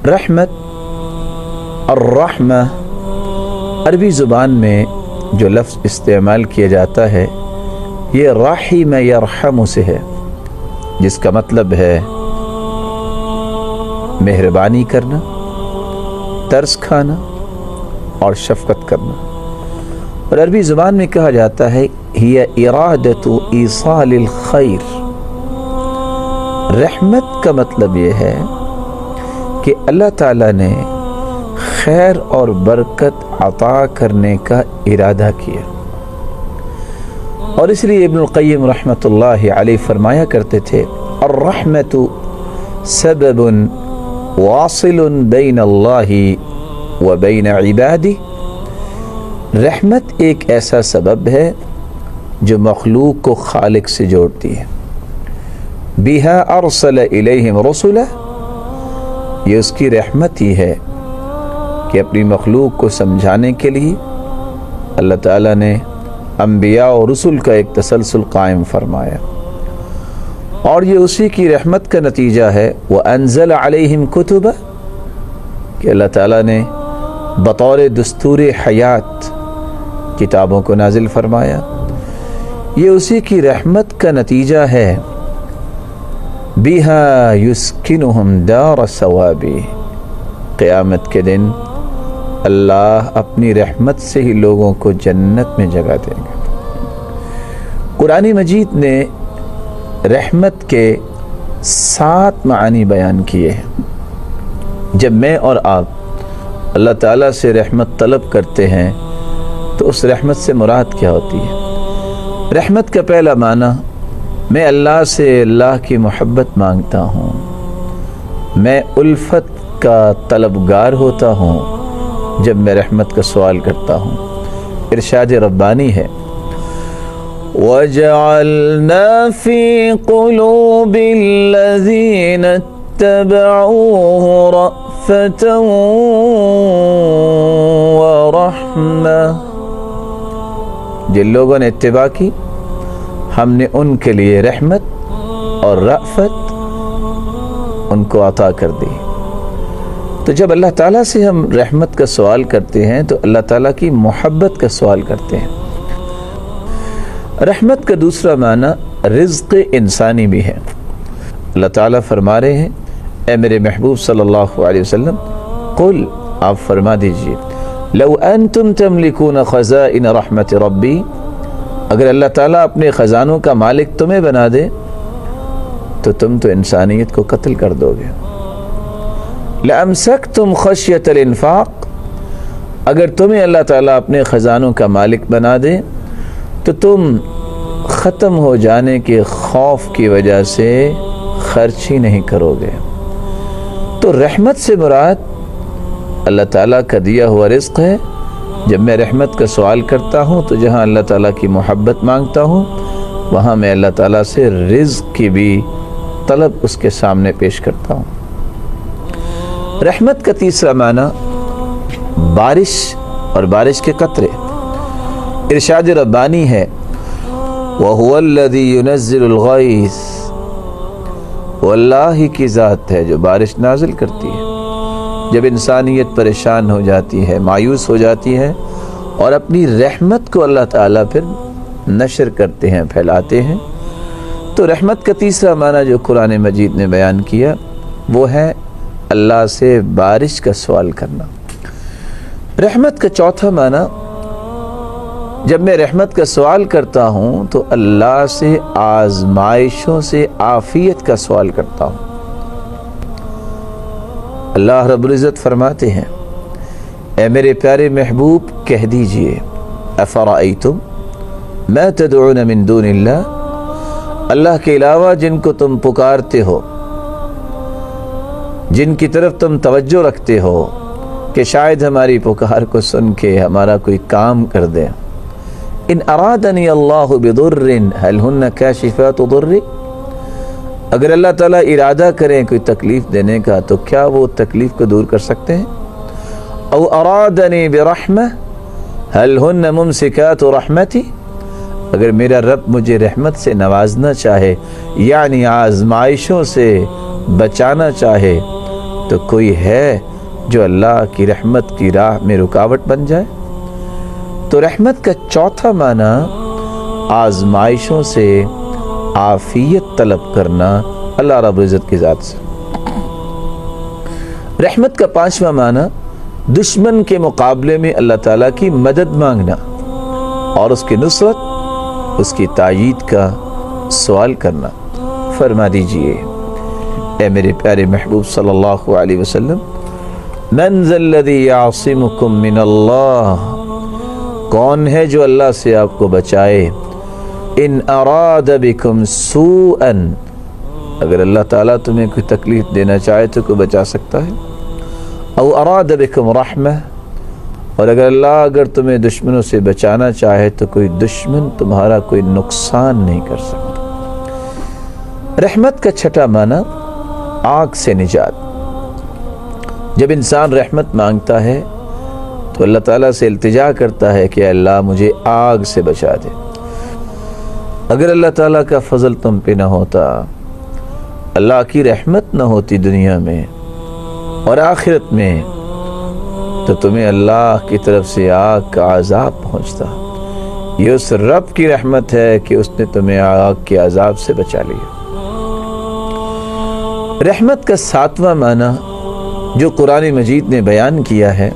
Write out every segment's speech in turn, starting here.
رحمت الرحمہ عربی زبان میں جو لفظ استعمال کیا جاتا ہے یہ رحم یرحم سے ہے، جس کا مطلب ہے مہربانی کرنا، ترس کھانا اور شفقت کرنا۔ اور عربی زبان میں کہا جاتا ہے ہی ارادت ایصال الخیر۔ رحمت کا مطلب یہ ہے کہ اللہ تعالیٰ نے خیر اور برکت عطا کرنے کا ارادہ کیا، اور اس لیے ابن القیم رحمۃ اللہ علیہ فرمایا کرتے تھے الرحمت سبب واصل بین اللہ و بین عبادہ۔ رحمت ایک ایسا سبب ہے جو مخلوق کو خالق سے جوڑتی ہے۔ بہا ارسل الیہم رسلا، یہ اس کی رحمت ہی ہے کہ اپنی مخلوق کو سمجھانے کے لیے اللہ تعالیٰ نے انبیاء اور رسل کا ایک تسلسل قائم فرمایا، اور یہ اسی کی رحمت کا نتیجہ ہے وَأَنزَلَ عَلَيْهِمْ كُتُبًا، کہ اللہ تعالیٰ نے بطور دستور حیات کتابوں کو نازل فرمایا۔ یہ اسی کی رحمت کا نتیجہ ہے بِهَا يُسْكِنُهُمْ دَارَ الثَّوَابِ، قیامت کے دن اللہ اپنی رحمت سے ہی لوگوں کو جنت میں جگہ دیں گے۔ قرآن مجید نے رحمت کے 7 معانی بیان کیے ہیں۔ جب میں اور آپ اللہ تعالیٰ سے رحمت طلب کرتے ہیں تو اس رحمت سے مراد کیا ہوتی ہے؟ رحمت کا پہلا معنی، میں اللہ سے اللہ کی محبت مانگتا ہوں، میں الفت کا طلبگار ہوتا ہوں جب میں رحمت کا سوال کرتا ہوں۔ ارشاد ربانی ہے وَجَعَلْنَا فِي قُلُوبِ الَّذِينَ اتَّبَعُوهُ رَأْفَةً وَرَحْمَةً، جن لوگوں نے اتباع کی ہم نے ان کے لیے رحمت اور رأفت ان کو عطا کر دی۔ تو جب اللہ تعالیٰ سے ہم رحمت کا سوال کرتے ہیں تو اللہ تعالیٰ کی محبت کا سوال کرتے ہیں۔ رحمت کا دوسرا معنی رزق انسانی بھی ہے۔ اللہ تعالیٰ فرما رہے ہیں اے میرے محبوب صلی اللہ علیہ وسلم قل، آپ فرما دیجئے لو انتم تملکون خزائن رحمت ربی، اگر اللہ تعالیٰ اپنے خزانوں کا مالک تمہیں بنا دے تو تم تو انسانیت کو قتل کر دو گے۔ لَأَمْسَكْتُمْ خَشْيَةَ الْإِنفَاقِ، اگر تمہیں اللہ تعالیٰ اپنے خزانوں کا مالک بنا دے تو تم ختم ہو جانے کے خوف کی وجہ سے خرچ ہی نہیں کرو گے۔ تو رحمت سے مراد اللہ تعالیٰ کا دیا ہوا رزق ہے۔ جب میں رحمت کا سوال کرتا ہوں تو جہاں اللہ تعالیٰ کی محبت مانگتا ہوں وہاں میں اللہ تعالیٰ سے رزق کی بھی طلب اس کے سامنے پیش کرتا ہوں۔ رحمت کا تیسرا معنی بارش اور بارش کے قطرے۔ ارشاد ربانی ہے وَهُوَ الَّذِي يُنَزِّلُ الْغَيْثَ، وہ اللہ ہی کی ذات ہے جو بارش نازل کرتی ہے۔ جب انسانیت پریشان ہو جاتی ہے، مایوس ہو جاتی ہے، اور اپنی رحمت کو اللہ تعالیٰ پھر نشر کرتے ہیں، پھیلاتے ہیں، تو رحمت کا تیسرا معنی جو قرآن مجید نے بیان کیا وہ ہے اللہ سے بارش کا سوال کرنا۔ رحمت کا چوتھا معنی، جب میں رحمت کا سوال کرتا ہوں تو اللہ سے آزمائشوں سے عافیت کا سوال کرتا ہوں۔ اللہ رب العزت فرماتے ہیں اے میرے پیارے محبوب کہہ دیجئے افرأیتم ما تدعون من دون اللہ، اللہ کے علاوہ جن کو تم پکارتے ہو، جن کی طرف تم توجہ رکھتے ہو کہ شاید ہماری پکار کو سن کے ہمارا کوئی کام کر دے، ان ارادنی اللہ بضر هل ہن کاشفات ضر، اگر اللہ تعالیٰ ارادہ کریں کوئی تکلیف دینے کا تو کیا وہ تکلیف کو دور کر سکتے ہیں؟ او ارادنی برحمہ هل ہن ممسکات رحمتی، اگر میرا رب مجھے رحمت سے نوازنا چاہے یعنی آزمائشوں سے بچانا چاہے تو کوئی ہے جو اللہ کی رحمت کی راہ میں رکاوٹ بن جائے؟ تو رحمت کا چوتھا معنی آزمائشوں سے عافیت طلب کرنا اللہ رب العزت کی ذات سے۔ رحمت کا پانچواں معنی دشمن کے مقابلے میں اللہ تعالیٰ کی مدد مانگنا اور اس کی نصرت، اس کی تائید کا سوال کرنا۔ فرما دیجئے اے میرے پیارے محبوب صلی اللہ علیہ وسلم، من ذا الذی یعصمکم من اللہ، کون ہے جو اللہ سے آپ کو بچائے؟ ان اراد بکم سوءا، اگر اللہ تعالیٰ تمہیں کوئی تکلیف دینا چاہے تو کوئی بچا سکتا ہے؟ او اراد بکم رحمہ، اور اگر تمہیں دشمنوں سے بچانا چاہے تو کوئی دشمن تمہارا کوئی نقصان نہیں کر سکتا۔ رحمت کا چھٹا معنی آگ سے نجات۔ جب انسان رحمت مانگتا ہے تو اللہ تعالیٰ سے التجا کرتا ہے کہ اللہ مجھے آگ سے بچا دے۔ اگر اللہ تعالیٰ کا فضل تم پہ نہ ہوتا، اللہ کی رحمت نہ ہوتی دنیا میں اور آخرت میں، تو تمہیں اللہ کی طرف سے آگ کا عذاب پہنچتا۔ یہ اس رب کی رحمت ہے کہ اس نے تمہیں آگ کے عذاب سے بچا لیا۔ رحمت کا ساتواں معنی جو قرآن مجید نے بیان کیا ہے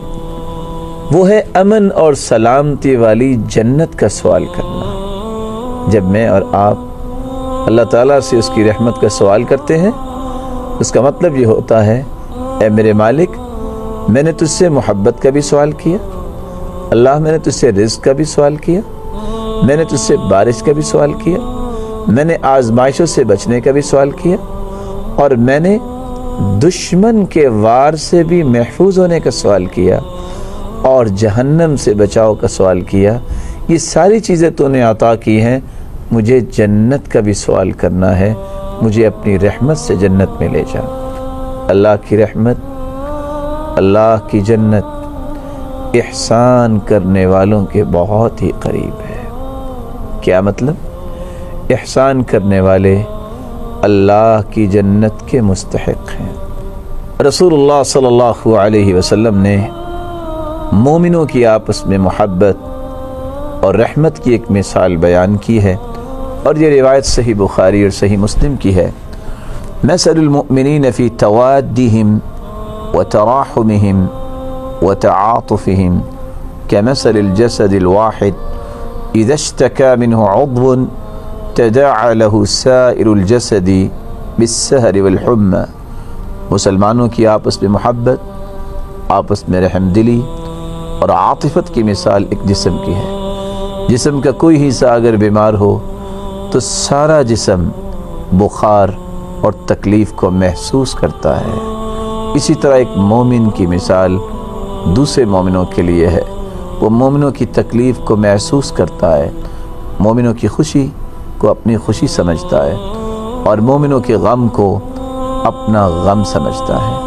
وہ ہے امن اور سلامتی والی جنت کا سوال کرنا۔ جب میں اور آپ اللہ تعالیٰ سے اس کی رحمت کا سوال کرتے ہیں، اس کا مطلب یہ ہوتا ہے، اے میرے مالک، میں نے تجھ سے محبت کا بھی سوال کیا، اللہ میں نے تجھ سے رزق کا بھی سوال کیا، میں نے تجھ سے بارش کا بھی سوال کیا، میں نے آزمائشوں سے بچنے کا بھی سوال کیا، اور میں نے دشمن کے وار سے بھی محفوظ ہونے کا سوال کیا، اور جہنم سے بچاؤ کا سوال کیا۔ یہ ساری چیزیں تو نے عطا کی ہیں، مجھے جنت کا بھی سوال کرنا ہے، مجھے اپنی رحمت سے جنت میں لے جا۔ اللہ کی رحمت، اللہ کی جنت احسان کرنے والوں کے بہت ہی قریب ہے۔ کیا مطلب؟ احسان کرنے والے اللہ کی جنت کے مستحق ہیں۔ رسول اللہ صلی اللہ علیہ وسلم نے مومنوں کی آپس میں محبت اور رحمت کی ایک مثال بیان کی ہے، اور یہ روایت صحیح بخاری اور صحیح مسلم کی ہے۔ مثل المؤمنین فی توادہم وتراحمہم وتعاطفہم كمثل الجسد الواحد اذا اشتكى منه عضو تداعى له سائر الجسد بالسہر والحمى۔ مسلمانوں کی آپس میں محبت، آپس میں رحم دلی اور عاطفت کی مثال ایک جسم کی ہے۔ جسم کا کوئی حصہ اگر بیمار ہو تو سارا جسم بخار اور تکلیف کو محسوس کرتا ہے۔ اسی طرح ایک مومن کی مثال دوسرے مومنوں کے لیے ہے، وہ مومنوں کی تکلیف کو محسوس کرتا ہے، مومنوں کی خوشی کو اپنی خوشی سمجھتا ہے، اور مومنوں کے غم کو اپنا غم سمجھتا ہے۔